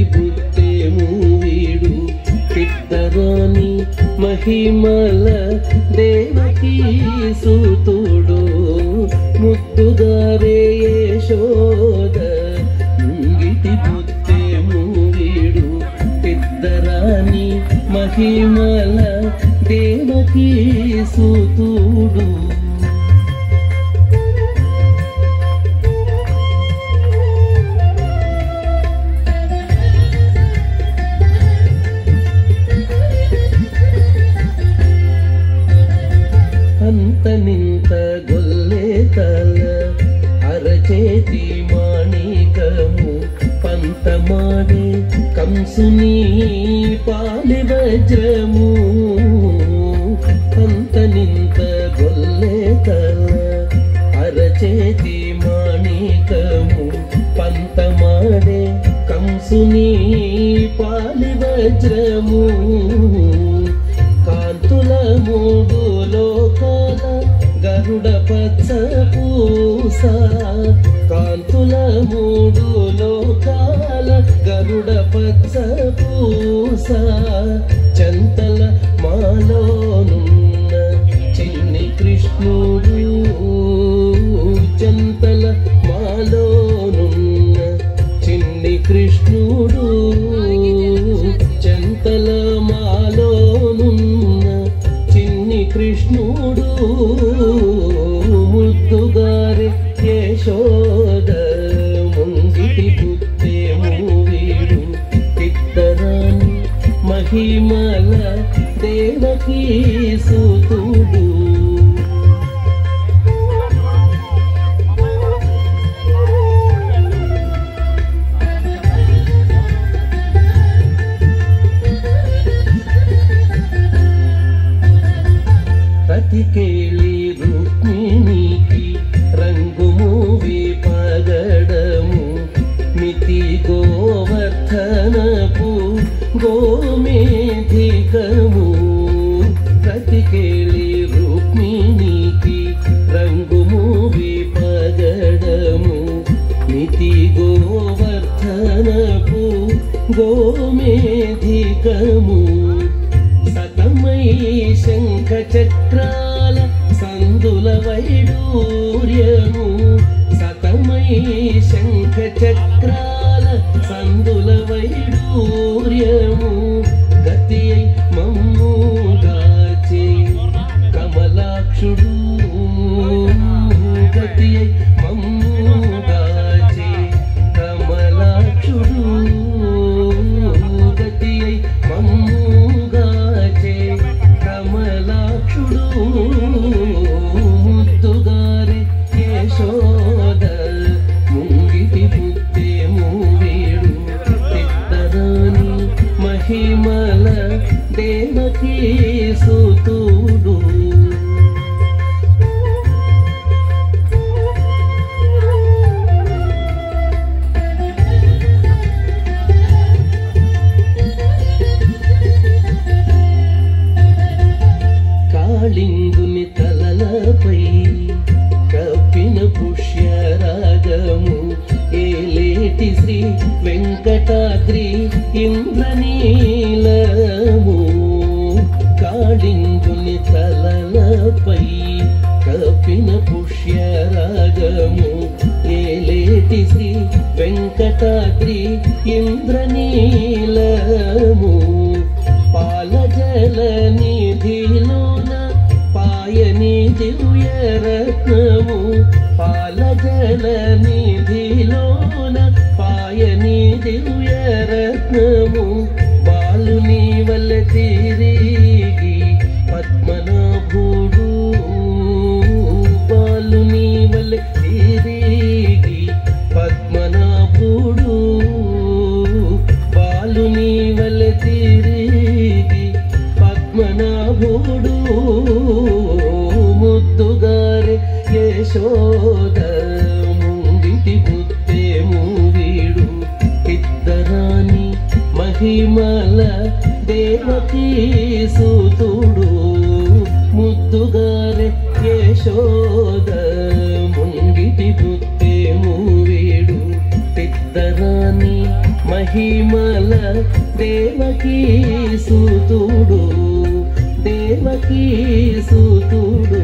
ముంగిటి పుట్టేము వీడు పిత్తరాని మహిమల దేవకీ సూతుడు ముద్దుగారే యశోద ముంగిటి పుట్టేము వీడు పిత్తరాని మహిమల దేవకీ సూతుడు అంత నింత గొల్లే తల అరచేతి మాణికము పంతమాడే కంసుని పాలి వజ్రము అంత నింత గొల్లే తల అరచేతి మాణికము పంతమాడే కంసుని పాలి వజ్రము కాంతుల మూడు లోకాల గరుడ పచ్చ పూస కాంతుల మూడు లోకాల గరుడ పచ్చ పూస చంతల మాలోనున్న చిన్ని కృష్ణుడు చంతల మాలోనున్న చిన్ని కృష్ణుడు చంతల మాలోనున్న చిన్ని కృష్ణుడు ముద్దుగారే యశోద ముంగిటి పుట్టేము వీడు పిత్తరాని మహిమల దేవకీ సూతుడు రతికేళి రుక్మిణికి రంగు మూవి పగడము మితి గోవర్ధనపు గోమేధికము రతికేళి రుక్మిణికి రంగు మూవి పగడము మితి గోవర్ధనపు గోమేధికము సతమై శంఖ చక్రాల సందుల వైడూర్యము సతమై శంఖ చక్రాల సందుల వైడూర్యము గతి మమ్ము గాచే కమలాక్షుడు గతి మమ్ము గాచే కమలాక్షుడు గతి మమ్ము కమలాక్షుడు ముద్దుగారే యశోద ముంగిటి పుట్టేము వీడు పిత్తరాని మహిమల దేవకీ సూతుడు కాళింగుని తలలపై కప్పిన పుష్యరాగము ఏలేటి శ్రీ వెంకటాద్రి ఇంద్రనీలము కాళింగుని తలలపై కప్పిన పుష్యరాగము ఏలేటి శ్రీ వెంకటాద్రి ఇంద్రనీలము పాల జల నిధిలోన పాయని దివ్య రత్నము పాల జల నిధిలోన పాయని దివ్య రత్నము బాలుని వల్ల తిరిగి పద్మనాభుడు బాలుని వల్ల తిరిగి పద్మనాభుడు బాలుని వల్ల తిరిగి పద్మనాభుడు ముద్దుగారే యశోద ముంగిటి పుట్టేము వీడు పిత్తరాని మహిమల దేవకీ సూతుడు ముద్దుగారే యశోద ముంగిటి పుట్టేము వీడు పిత్తరాని మహిమల దేవకీ సూతుడు దేవకీ సూతుడు